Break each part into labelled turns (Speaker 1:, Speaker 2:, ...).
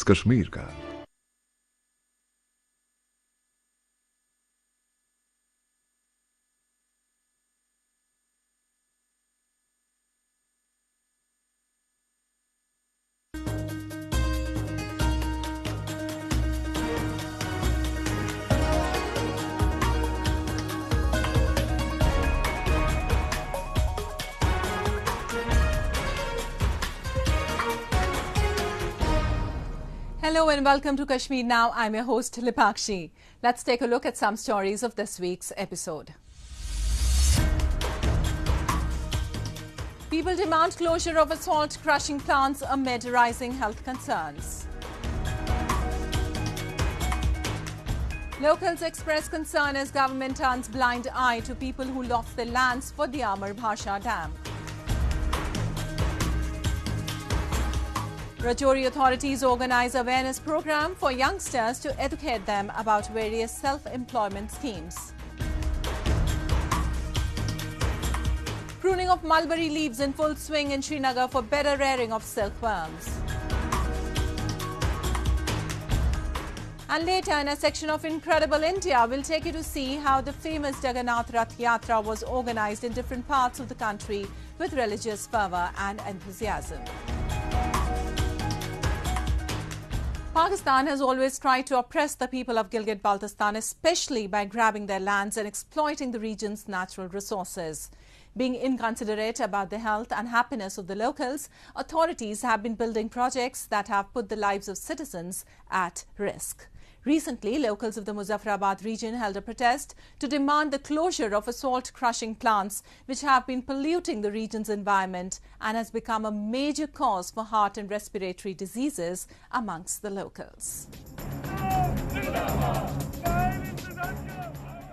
Speaker 1: कश्मीर का।
Speaker 2: Hello and welcome to Kashmir Now. I'm your host Lipakshi. Let's take a look at some stories of this week's episode. People demand closure of assault crushing plants amid rising health concerns. Locals express concern as government turns blind eye to people who lost their lands for the Amar Bhasha Dam. Rajouri authorities organize awareness program for youngsters to educate them about various self-employment schemes. Pruning of mulberry leaves in full swing in Srinagar for better rearing of silkworms. And later in a section of Incredible India, we'll take you to see how the famous Jagannath Rath Yatra was organized in different parts of the country with religious fervour and enthusiasm. Pakistan has always tried to oppress the people of Gilgit-Baltistan, especially by grabbing their lands and exploiting the region's natural resources. Being inconsiderate about the health and happiness of the locals, authorities have been building projects that have put the lives of citizens at risk. Recently, locals of the Muzaffarabad region held a protest to demand the closure of assault-crushing plants which have been polluting the region's environment and has become a major cause for heart and respiratory diseases amongst the locals.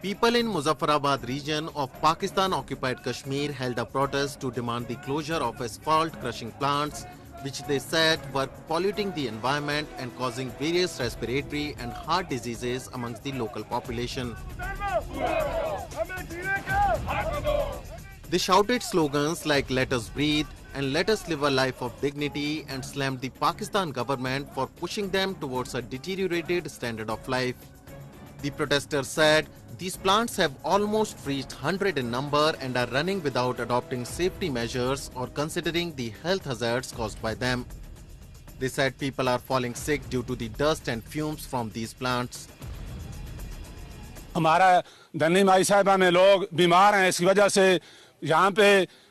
Speaker 3: People in Muzaffarabad region of Pakistan-occupied Kashmir held a protest to demand the closure of asphalt-crushing plants which they said were polluting the environment and causing various respiratory and heart diseases amongst the local population. They shouted slogans like "Let us breathe" and "Let us live a life of dignity" and slammed the Pakistan government for pushing them towards a deteriorated standard of life. The protesters said these plants have almost reached 100 in number and are running without adopting safety measures or considering the health hazards caused by them. They said people are falling sick due to the dust and fumes from these plants.
Speaker 4: हमारा धनी माई साहिबा में लोग बीमार हैं, इसकी वजह से यहाँ पे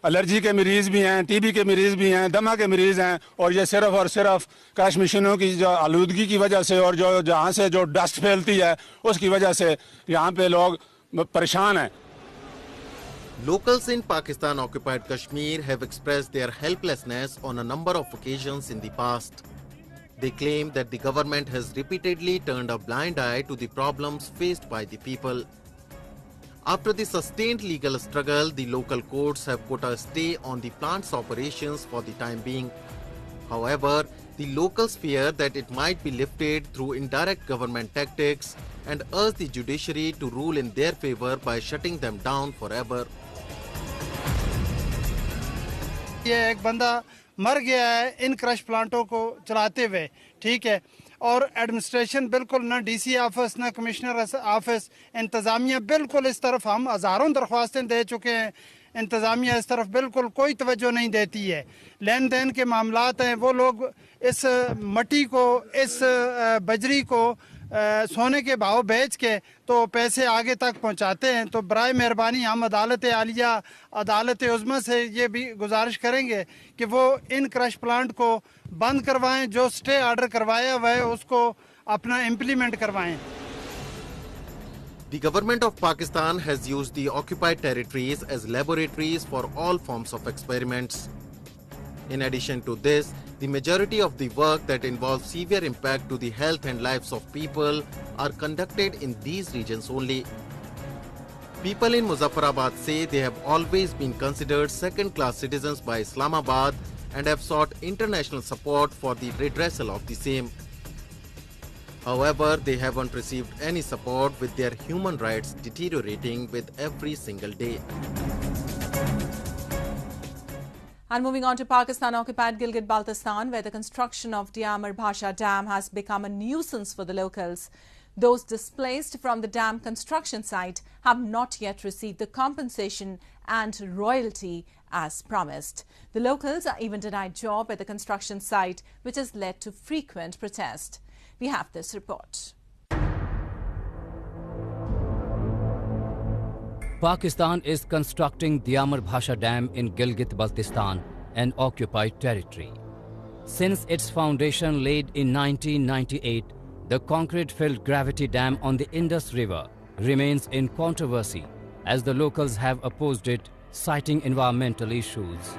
Speaker 4: एलर्जी के मरीज भी हैं, टीबी के मरीज भी हैं, दमा के मरीज हैं और ये सिर्फ और सिर्फ क्रश मशीनों की जो आलूदगी की वजह से और जो जहाँ से जो डस्ट फैलती है उसकी वजह से यहाँ पे लोग परेशान हैं.
Speaker 3: Locals in Pakistan-occupied Kashmir have expressed their helplessness on a number of occasions in the past. They claim that the government has repeatedly turned a blind eye to the problems faced by the people. After the sustained legal struggle, the local courts have put a stay on the plant's operations for the time being. However, the locals fear that it might be lifted through indirect government tactics and urge the judiciary to rule in their favor by shutting them down forever.
Speaker 5: ये एक बंदा मर गया है इन crush प्लांटों को चलाते हुए, ठीक है, और एडमिनिस्ट्रेशन बिल्कुल ना डीसी ऑफिस ना कमिश्नर ऑफिस, इंतज़ामिया बिल्कुल इस तरफ हम हज़ारों दरख्वास्तें दे चुके हैं, इंतज़ामिया इस तरफ बिल्कुल कोई तवज्जो नहीं देती है. लेन देन के मामलात हैं, वो लोग इस मट्टी को, इस बजरी को सोने के भाव बेच के तो पैसे आगे तक पहुंचाते हैं. तो बराए मेहरबानी हम अदालत आलिया, अदालत उज़्मा से ये भी गुजारिश करेंगे कि वो इन क्रश प्लांट को बंद करवाएं, जो स्टे ऑर्डर करवाया हुआ है उसको अपना इम्प्लीमेंट करवाएं.
Speaker 3: The government of Pakistan has used the occupied territories as laboratories for all forms of experiments. In addition to this, the majority of the work that involves severe impact to the health and lives of people are conducted in these regions only. People in Muzaffarabad say they have always been considered second-class citizens by Islamabad and have sought international support for the redressal of the same. However, they haven't received any support, with their human rights deteriorating with every single day.
Speaker 2: And moving on to Pakistan-occupied Gilgit-Baltistan, where the construction of Diamar Bhasha Dam has become a nuisance for the locals. Those displaced from the dam construction site have not yet received the compensation and royalty as promised. The locals are even denied job at the construction site, which has led to frequent protest. We have this report.
Speaker 1: Pakistan is constructing Diamar Bhasha Dam in Gilgit-Baltistan, an occupied territory. Since its foundation laid in 1998, the concrete-filled gravity dam on the Indus River remains in controversy as the locals have opposed it, citing environmental issues.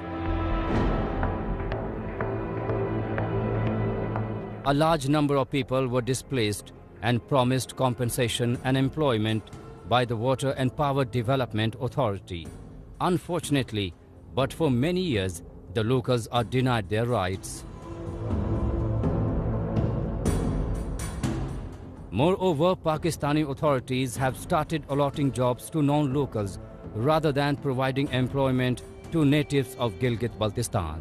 Speaker 1: A large number of people were displaced and promised compensation and employment by the Water and Power Development Authority. Unfortunately, but for many years, the locals are denied their rights. Moreover, Pakistani authorities have started allotting jobs to non-locals rather than providing employment to natives of Gilgit-Baltistan.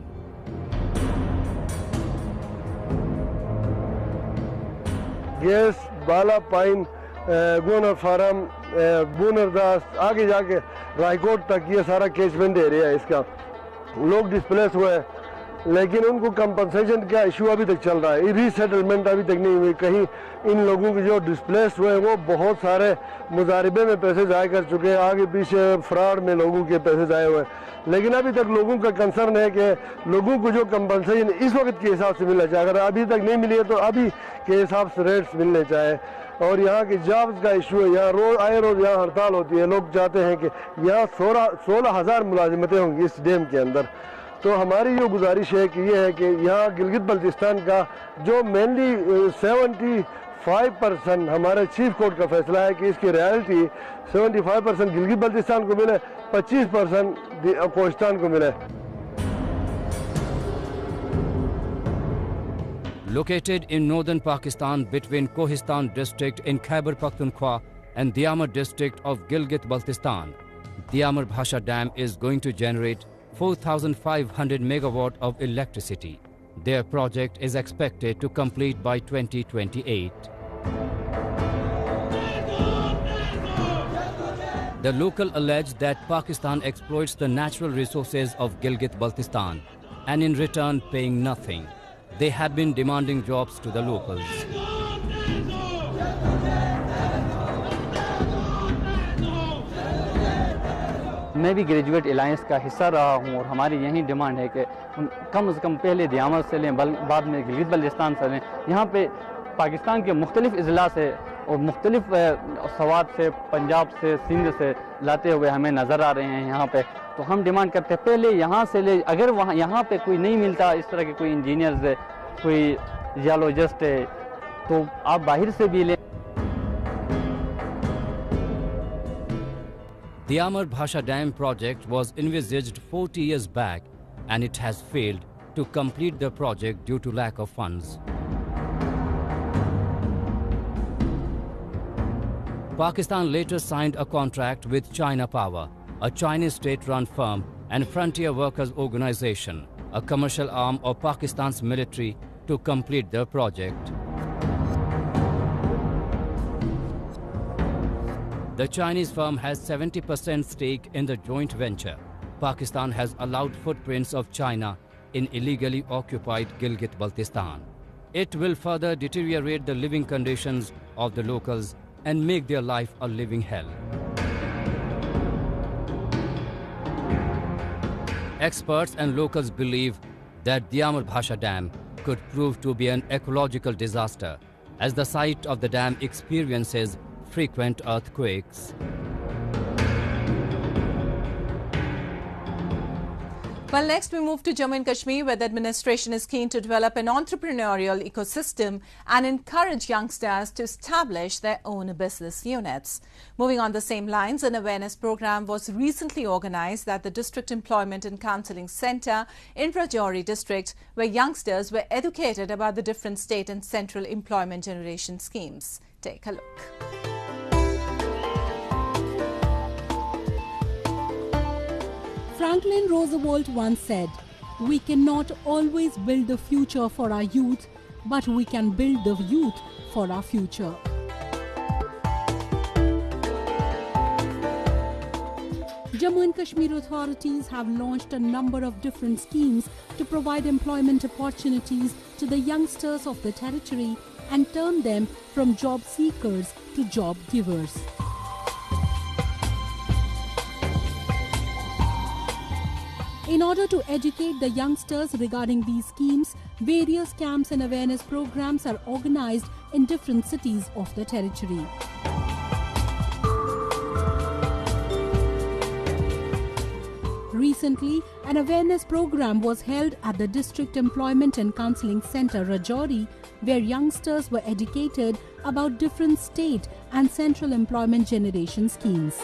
Speaker 6: Yes, Bala Pine, Gunnar Farm, Bunardas, आगे जाके रायकोट तक ये सारा catchment area है इसका लोग displace हुए हैं लेकिन उनको कंपनसेशन का इशू अभी तक चल रहा है रीसेटलमेंट अभी तक नहीं हुई कहीं इन लोगों के जो डिस्प्लेस हुए हैं वो बहुत सारे मुजारिबे में पैसे जाया कर चुके हैं आगे पीछे फ्रॉड में लोगों के पैसे जाए हुए हैं लेकिन अभी तक लोगों का कंसर्न है कि लोगों को जो कंपनसेशन इस वक्त के हिसाब से मिलना चाहिए अगर अभी तक नहीं मिली है तो अभी के हिसाब से रेट्स मिलने चाहिए और यहाँ की जॉब्स का इशू है यहाँ रोज आए रोज यहाँ हड़ताल होती है लोग चाहते हैं कि यहाँ 16,000 मुलाजिमतें होंगी इस डैम के अंदर तो हमारी जो गुजारिश है कि ये है कि यहाँ गिलगित बल्तिस्तान का जो मेनली 75% हमारे चीफ कोर्ट का फैसला है कि इसकी रियलिटी 75% गिलगित बल्तिस्तान को मिले 25% कोहिस्तान को मिले
Speaker 1: Located in northern Pakistan between Kohistan district in Khyber Pakhtunkhwa and Diamar district of Gilgit-Baltistan, Diamar Bhasha Dam is going to generate 4,500 megawatt of electricity. Their project is expected to complete by 2028. The local allege that Pakistan exploits the natural resources of Gilgit-Baltistan and in return paying nothing. They have been demanding jobs to the locals.
Speaker 7: मैं भी graduate alliance का हिस्सा रहा हूं और हमारी यही demand है कि कम से कम पहले दियामर से लें बाद में गिलगित बल्तिस्तान से लें यहाँ पे पाकिस्तान के मुख्तलिफ अजला से और मुख्तलिफ सवात से पंजाब से सिंध से लाते हुए हमें नज़र आ रहे हैं यहाँ पे तो हम डिमांड करते हैं पहले यहाँ से ले अगर वहाँ यहाँ पे कोई नहीं मिलता इस तरह के कोई इंजीनियर्स है कोई जियोलॉजिस्ट है तो आप बाहर से भी ले
Speaker 1: Diamar Bhasha Dam project was envisaged 40 years back and it has failed to complete the project due to lack of funds. Pakistan later signed a contract with China Power, a Chinese state-run firm, and Frontier Workers Organization, a commercial arm of Pakistan's military, to complete the project. The Chinese firm has 70% stake in the joint venture. Pakistan has allowed footprints of China in illegally occupied Gilgit-Baltistan. It will further deteriorate the living conditions of the locals and make their life a living hell. Experts and locals believe that Diamar Bhasha Dam could prove to be an ecological disaster as the site of the dam experiences frequent earthquakes.
Speaker 2: Well, next we move to Jammu and Kashmir, where the administration is keen to develop an entrepreneurial ecosystem and encourage youngsters to establish their own business units. Moving on the same lines, an awareness program was recently organized at the District Employment and Counselling Centre in Rajouri district, where youngsters were educated about the different state and central employment generation schemes. Take a look.
Speaker 8: Franklin Roosevelt once said, We cannot always build the future for our youth, but we can build the youth for our future. Jammu and Kashmir authorities have launched a number of different schemes to provide employment opportunities to the youngsters of the territory and turn them from job seekers to job givers. In order to educate the youngsters regarding these schemes, various camps and awareness programs are organized in different cities of the territory. Recently, an awareness program was held at the District Employment and Counselling Centre, Rajouri, where youngsters were educated about different state and central employment generation schemes.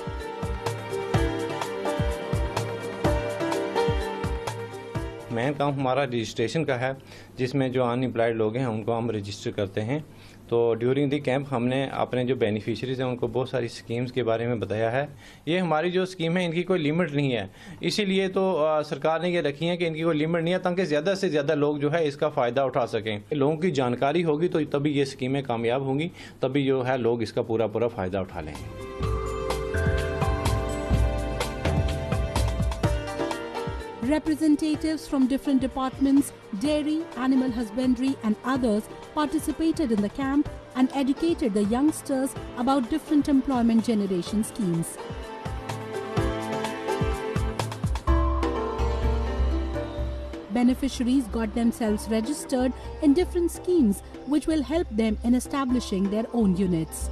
Speaker 9: Main काम हमारा registration का है, जिसमें जो unemployed लोग हैं उनको हम रजिस्टर करते हैं। तो ड्यूरिंग दी कैंप हमने अपने जो बेनिफिशरीज हैं उनको बहुत सारी स्कीम्स के बारे में बताया है। ये हमारी जो स्कीम है इनकी कोई लिमिट नहीं है, इसीलिए तो सरकार ने ये रखी है कि इनकी कोई लिमिट नहीं है, ताकि ज़्यादा से ज़्यादा लोग जो है इसका फ़ायदा उठा सकें। लोगों की जानकारी होगी तो तभी ये स्कीमें कामयाब होंगी, तभी जो है लोग इसका पूरा फ़ायदा उठा लेंगे।
Speaker 8: Representatives from different departments, dairy, animal husbandry and others participated in the camp and educated the youngsters about different employment generation schemes. Beneficiaries got themselves registered in different schemes which will help them in establishing their own units.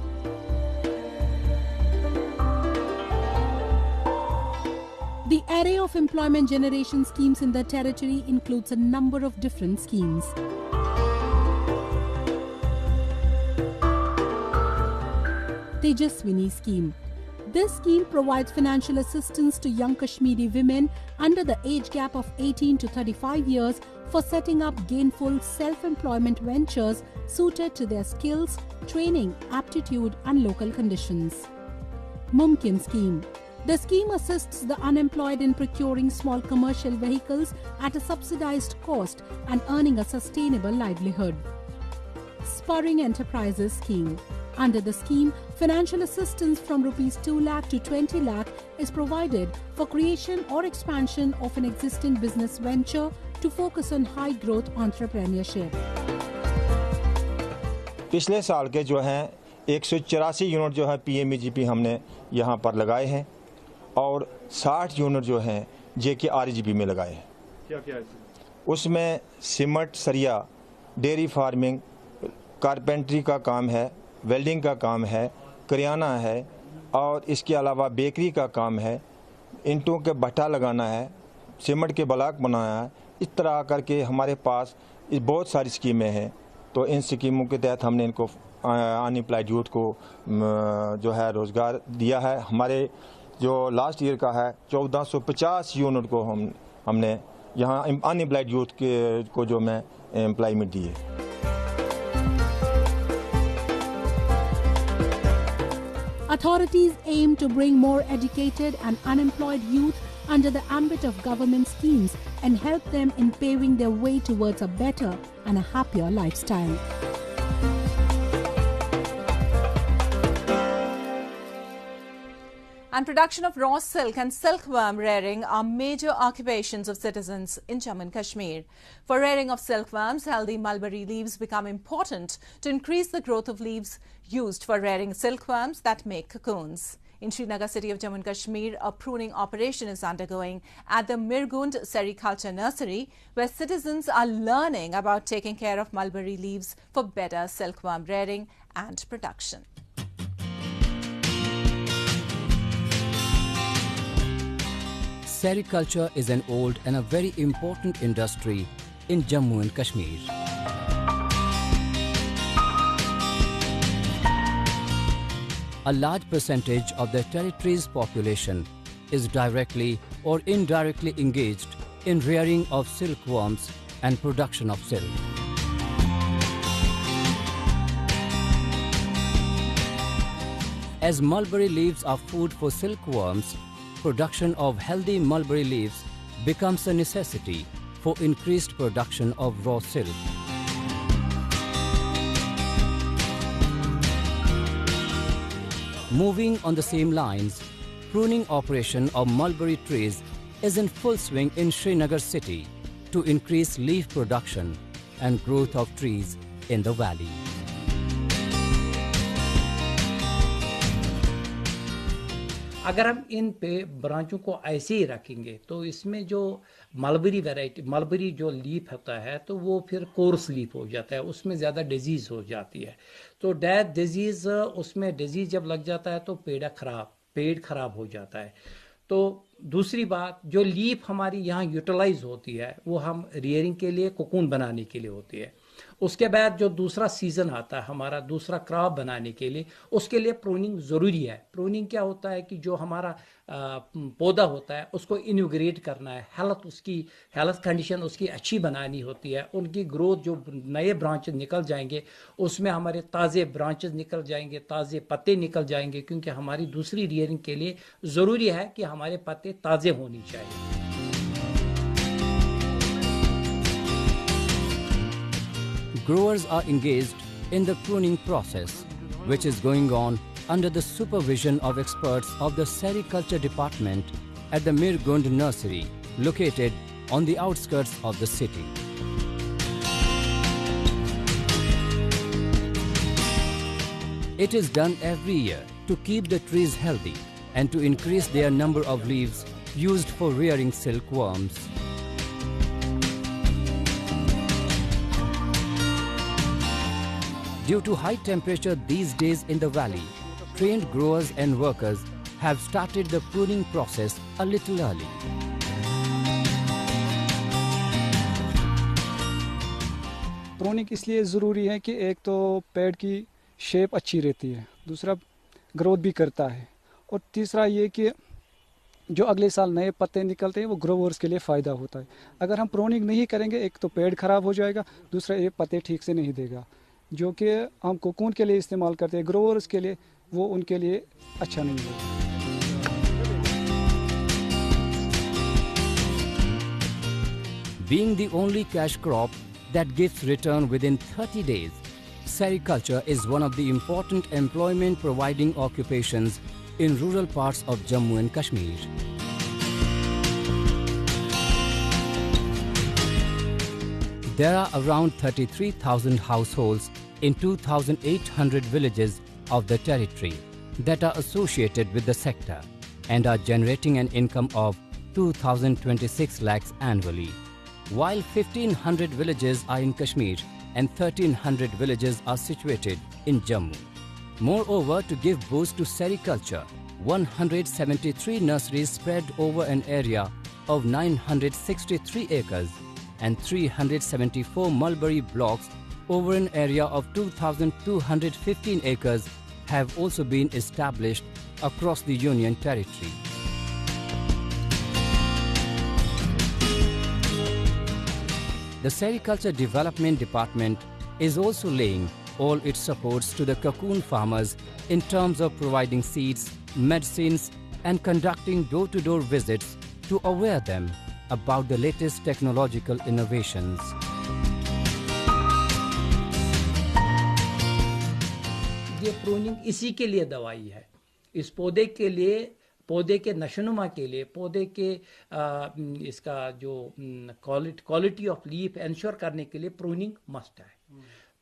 Speaker 8: The array of employment generation schemes in the territory includes a number of different schemes. Tejaswini scheme. This scheme provides financial assistance to young Kashmiri women under the age gap of 18 to 35 years for setting up gainful self-employment ventures suited to their skills, training, aptitude and local conditions. Mumkin scheme. The scheme assists the unemployed in procuring small commercial vehicles at a subsidized cost and earning a sustainable livelihood. Spurring Enterprises scheme. Under the scheme, financial assistance from Rs 2 lakh to 20 lakh is provided for creation or expansion of an existing business venture to focus on high growth entrepreneurship.
Speaker 10: पिछले साल के जो हैं 184 unit जो है PMEGP हमने यहाँ पर लगाए हैं और 60 यूनिट जो हैं JK RGP में लगाए हैं। क्या है उसमें सीमेंट, सरिया, डेयरी फार्मिंग, कारपेंट्री का काम है, वेल्डिंग का काम है, करियाना है और इसके अलावा बेकरी का काम है, ईंटों के भट्टा लगाना है, सीमेंट के ब्लॉक बनाना है। इस तरह करके हमारे पास बहुत सारी स्कीमें हैं। तो इन स्कीमों के तहत हमने इनको अनएम्प्लॉयड यूथ को जो है रोज़गार दिया है। हमारे जो लास्ट ईयर का है 1450 यूनिट को हमने यहाँ अनएम्प्लॉयड यूथ को जो मैं एम्प्लॉयमेंट दी है।
Speaker 8: Authorities aim to bring more educated and unemployed youth under the ambit of government schemes and help them in paving their way towards a better and a happier lifestyle.
Speaker 2: And production of raw silk and silkworm rearing are major occupations of citizens in Jammu and Kashmir. For rearing of silkworms, healthy mulberry leaves become important to increase the growth of leaves used for rearing silkworms that make cocoons. In Srinagar city of Jammu and Kashmir, a pruning operation is undergoing at the Mirgund Sericulture Nursery, where citizens are learning about taking care of mulberry leaves for better silkworm rearing and production.
Speaker 1: Sericulture is an old and a very important industry in Jammu and Kashmir. A large percentage of the territory's population is directly or indirectly engaged in rearing of silkworms and production of silk. As mulberry leaves are food for silkworms, production of healthy mulberry leaves becomes a necessity for increased production of raw silk. Moving on the same lines, pruning operation of mulberry trees is in full swing in Srinagar city to increase leaf production and growth of trees in the valley.
Speaker 11: अगर हम इन पे ब्रांचों को ऐसे ही रखेंगे तो इसमें जो mulberry variety mulberry जो लीफ होता है तो वो फिर कोर्स लीफ हो जाता है, उसमें ज़्यादा डिजीज़ हो जाती है। तो डेथ डिजीज़ उसमें डिजीज़ जब लग जाता है तो पेड़ खराब हो जाता है। तो दूसरी बात, जो लीफ हमारी यहाँ यूटिलाइज होती है वो हम रियरिंग के लिए, कोकून बनाने के लिए होती है। उसके बाद जो दूसरा सीज़न आता है हमारा दूसरा क्रॉप बनाने के लिए, उसके लिए प्रूनिंग ज़रूरी है। प्रूनिंग क्या होता है कि जो हमारा पौधा होता है उसको इन्विगरेट करना है, हेल्थ कंडीशन उसकी अच्छी बनानी होती है, उनकी ग्रोथ, जो नए ब्रांचेस निकल जाएंगे उसमें हमारे ताज़े ब्रांचेस निकल जाएंगे, ताज़े पत्ते निकल जाएंगे, क्योंकि हमारी दूसरी रियरिंग के लिए ज़रूरी है कि हमारे पत्ते ताज़े होने चाहिए।
Speaker 1: Growers are engaged in the pruning process, which is going on under the supervision of experts of the Sericulture Department at the Mirgund Nursery, located on the outskirts of the city. It is done every year to keep the trees healthy and to increase their number of leaves used for rearing silkworms. Due to high temperature these days in the valley, trained growers and workers have started the pruning process a little early.
Speaker 12: Pruning इसलिए ज़रूरी है कि एक तो पेड़ की shape अच्छी रहती है, दूसरा ग्रोथ भी करता है, और तीसरा ये कि जो अगले साल नए पत्ते निकलते हैं वो ग्रोवर्स के लिए फ़ायदा होता है। अगर हम प्रूनिंग नहीं करेंगे, एक तो पेड़ ख़राब हो जाएगा, दूसरा ये पत्ते ठीक से नहीं देगा, जो कि हम कोकून के लिए इस्तेमाल करते हैं, ग्रोवर्स के लिए वो उनके लिए अच्छा नहीं है।
Speaker 1: Being the only cash crop that gives return within 30 days, sericulture is one of the important employment providing occupations in rural parts of Jammu and Kashmir. There are around 33,000 households in 2,800 villages of the territory that are associated with the sector and are generating an income of 2,026 lakhs annually, while 1,500 villages are in Kashmir and 1,300 villages are situated in Jammu. Moreover, to give boost to sericulture, 173 nurseries spread over an area of 963 acres and 374 mulberry blocks over an area of 2,215 acres have also been established across the Union Territory. The Sericulture Development Department is also laying all its supports to the cocoon farmers in terms of providing seeds, medicines, and conducting door-to-door visits to aware them about the latest technological innovations.
Speaker 11: ये pruning इसी के लिए दवाई है, इस पौधे के लिए, पौधे के नशोनुमा के लिए, पौधे के इसका जो क्वालिटी ऑफ लीफ इंश्योर करने के लिए प्रूनिंग मस्ट है।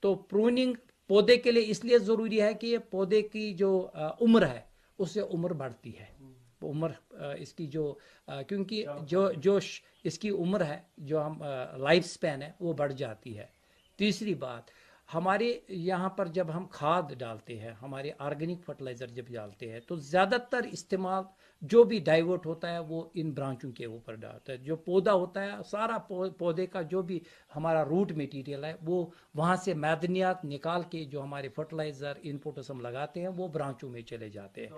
Speaker 11: तो प्रूनिंग पौधे के लिए इसलिए ज़रूरी है कि ये पौधे की जो उम्र है उससे उम्र बढ़ती है, उम्र इसकी जो क्योंकि जो इसकी उम्र है, जो हम लाइफ स्पैन है वो बढ़ जाती है। तीसरी बात, हमारे यहाँ पर जब हम खाद डालते हैं, हमारे ऑर्गेनिक फर्टिलाइज़र जब डालते हैं तो ज़्यादातर इस्तेमाल जो भी डाइवर्ट होता है वो इन ब्रांचों के ऊपर डालता है। जो पौधा होता है, सारा पौधे का जो भी हमारा रूट मटेरियल है वो वहाँ से मैदनियात निकाल के जो हमारे फर्टिलाइज़र इनपुट्स हम लगाते हैं वो ब्रांचों में चले जाते हैं।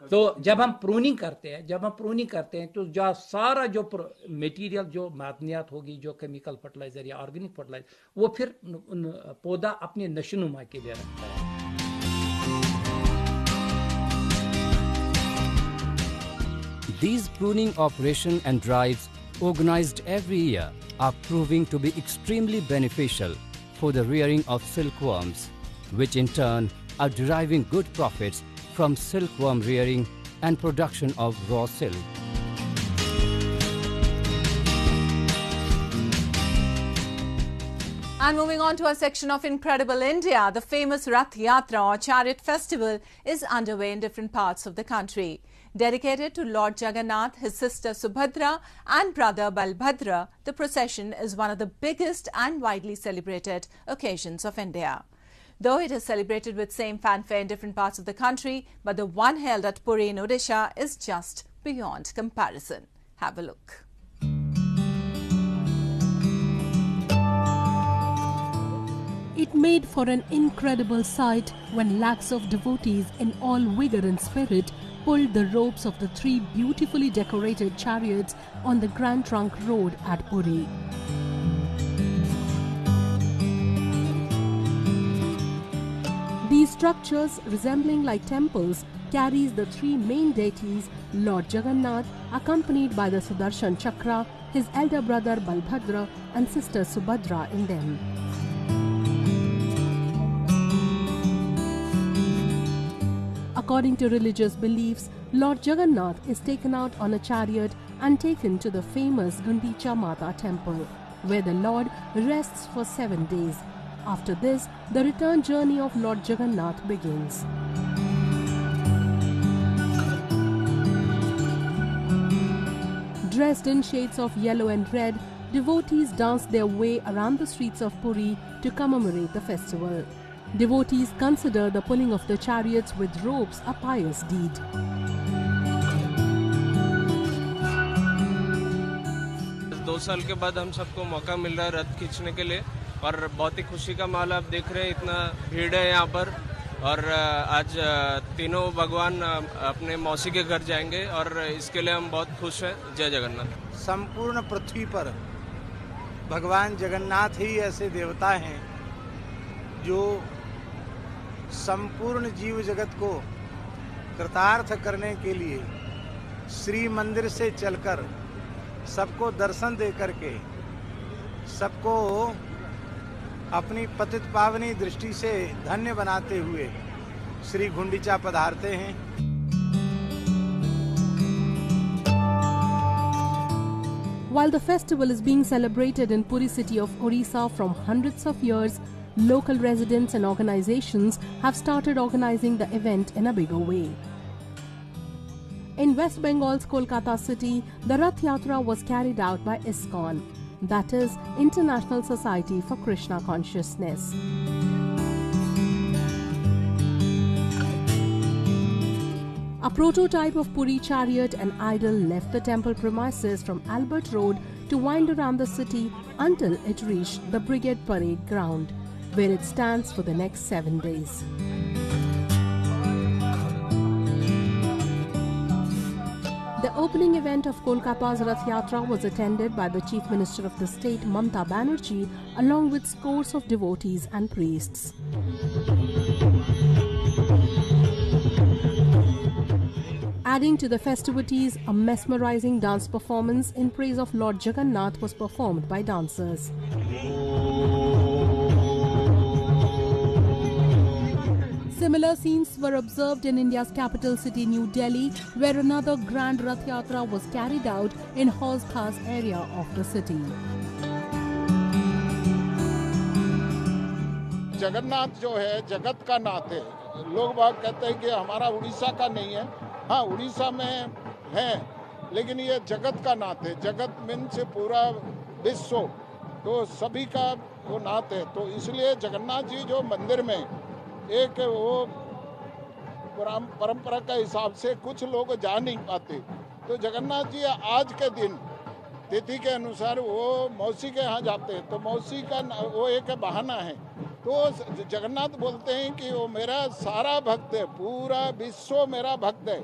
Speaker 11: तो जब हम प्रूनिंग करते हैं तो जो सारा जो मटेरियल, जो मैदनियात होगी, जो केमिकल फर्टिलाइज़र या ऑर्गेनिक फर्टिलाइज़र, वो फिर पौधा अपने नशोनुमा के लिए रखता है।
Speaker 1: These pruning operation and drives organized every year, are proving to be extremely beneficial for the rearing of silkworms, which in turn are deriving good profits from silkworm rearing and production of raw silk.
Speaker 2: And moving on to a section of Incredible India, the famous Rath Yatra or Chariot Festival is underway in different parts of the country. Dedicated to Lord Jagannath, his sister Subhadra and brother Balbhadra, the procession is one of the biggest and widely celebrated occasions of India. Though it is celebrated with same fanfare in different parts of the country, but the one held at Puri in Odisha is just beyond comparison. Have a look.
Speaker 8: It made for an incredible sight when lakhs of devotees in all vigor and spirit pulled the ropes of the three beautifully decorated chariots on the Grand Trunk Road at Puri. These structures, resembling like temples, carries the three main deities, Lord Jagannath, accompanied by the Sudarshan Chakra, his elder brother Balbhadra and sister Subhadra in them. According to religious beliefs, Lord Jagannath is taken out on a chariot and taken to the famous Gundicha Mata temple, where the Lord rests for 7 days. After this, the return journey of Lord Jagannath begins. Dressed in shades of yellow and red, devotees dance their way around the streets of Puri to commemorate the festival. Devotees consider the pulling of the chariots with ropes a pious deed.
Speaker 13: दो साल के बाद हम सबको मौका मिल रहा है रथ खींचने के लिए और बहुत ही खुशी का माहौल आप देख रहे हैं। इतना भीड़ है यहाँ पर और आज तीनों भगवान अपने मौसी के घर जाएंगे और इसके लिए हम बहुत खुश हैं। जय जगन्नाथ।
Speaker 14: संपूर्ण पृथ्वी पर भगवान जगन्नाथ ही ऐसे देवता हैं जो संपूर्ण जीव जगत को कृतार्थ करने के लिए श्री मंदिर से चलकर सबको दर्शन दे करके सबको अपनी पतित पावनी दृष्टि से धन्य बनाते हुए श्री गुंडीचा पधारते हैं।
Speaker 8: While the festival is being celebrated in Puri city of Odisha from hundreds of years, local residents and organizations have started organizing the event in a bigger way. In West Bengal's Kolkata city, the Rath Yatra was carried out by ISKCON, that is, International Society for Krishna Consciousness. A prototype of Puri chariot and idol left the temple premises from Albert Road to wind around the city until it reached the Brigade Parade Ground, where it stands for the next 7 days. The opening event of Kolkata's Rath Yatra was attended by the Chief Minister of the state, Mamta Banerjee, along with scores of devotees and priests. Adding to the festivities, a mesmerizing dance performance in praise of Lord Jagannath was performed by dancers. Similar scenes were observed in India's capital city, New Delhi, where another grand Rath Yatra was carried out in Hauz Khas area of the city.
Speaker 15: Jagannath जो है जगत का नाथ है। लोग बात कहते हैं कि हमारा उड़ीसा का नहीं है। हाँ, उड़ीसा में है, लेकिन ये जगत का नाथ है। जगत मीन से पूरा विश्व, तो सभी का वो नाथ है। तो इसलिए जगन्नाथ जी जो मंदिर में एक वो परंपरा के हिसाब से कुछ लोग जा नहीं पाते, तो जगन्नाथ जी आज के दिन तिथि के अनुसार वो मौसी के यहाँ जाते हैं। तो मौसी का वो एक बहाना है। तो जगन्नाथ बोलते हैं कि वो मेरा सारा भक्त है, पूरा विश्व मेरा भक्त है।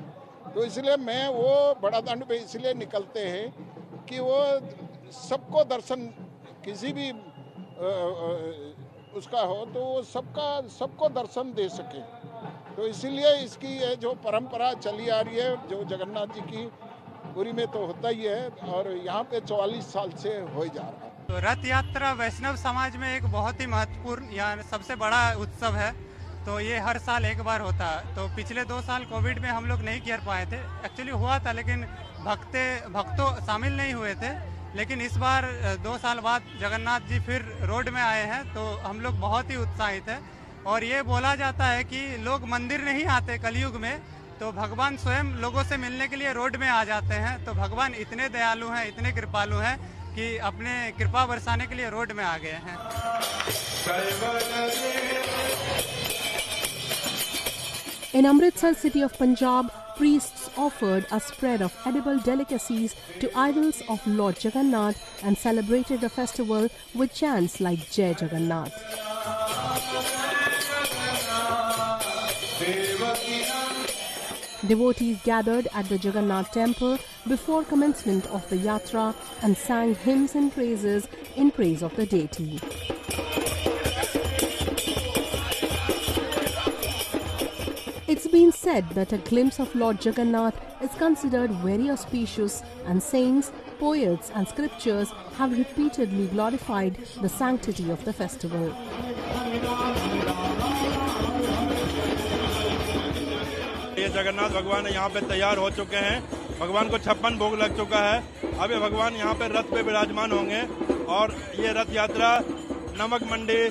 Speaker 15: तो इसलिए मैं वो बड़ा दंड पे इसलिए निकलते हैं कि वो सबको दर्शन, किसी भी उसका हो तो वो सबको दर्शन दे सके। तो इसीलिए इसकी ये जो परंपरा चली आ रही है जो जगन्नाथ जी की, पुरी में तो होता ही है और यहाँ पे 44 साल से हो जा रहा है।
Speaker 16: तो रथ यात्रा वैष्णव समाज में एक बहुत ही महत्वपूर्ण या सबसे बड़ा उत्सव है। तो ये हर साल एक बार होता है। तो पिछले 2 साल कोविड में हम लोग नहीं कर पाए थे, एक्चुअली हुआ था लेकिन भक्तों शामिल नहीं हुए थे। लेकिन इस बार 2 साल बाद जगन्नाथ जी फिर रोड में आए हैं तो हम लोग बहुत ही उत्साहित हैं। और ये बोला जाता है कि लोग मंदिर नहीं आते कलयुग में, तो भगवान स्वयं लोगों से मिलने के लिए रोड में आ जाते हैं। तो भगवान इतने दयालु हैं, इतने कृपालु हैं कि अपने कृपा बरसाने के लिए रोड में आ गए हैं।
Speaker 8: In Amritsar, city of Punjab, priests offered a spread of edible delicacies to idols of Lord Jagannath and celebrated the festival with chants like Jai Jagannath. Devotees gathered at the Jagannath temple before commencement of the yatra and sang hymns and praises in praise of the deity. It's been said that a glimpse of Lord Jagannath is considered very auspicious, and saints, poets and scriptures have repeatedly glorified the sanctity of the festival.
Speaker 17: ये जगन्नाथ भगवान यहाँ पे तैयार हो चुके हैं। भगवान को 56 भोग लग चुका है। अब ये भगवान यहाँ पे रथ पे विराजमान होंगे और ये रथ यात्रा नमक मंडी,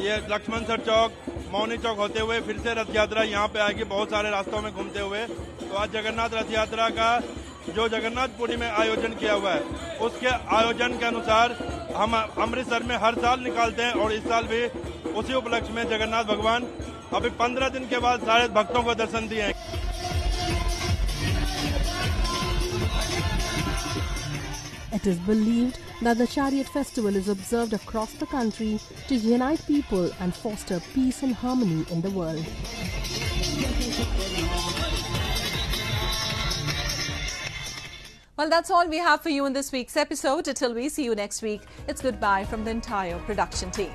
Speaker 17: ये लक्ष्मणसर चौक, मौनी चौक होते हुए फिर से रथ यात्रा यहाँ पे आएगी, बहुत सारे रास्तों में घूमते हुए। तो आज जगन्नाथ रथ यात्रा का जो जगन्नाथपुरी में आयोजन किया हुआ है, उसके आयोजन के अनुसार हम अमृतसर में हर साल निकालते हैं और इस साल भी उसी उपलक्ष्य में जगन्नाथ भगवान अभी 15 दिन के बाद सारे भक्तों को दर्शन दिए।
Speaker 8: It is believed that the chariot festival is observed across the country to unite people and foster peace and harmony in the world.
Speaker 2: Well, that's all we have for you in this week's episode. Until we see you next week, it's goodbye from the entire production team.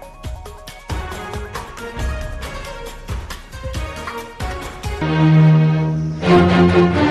Speaker 18: Thank you.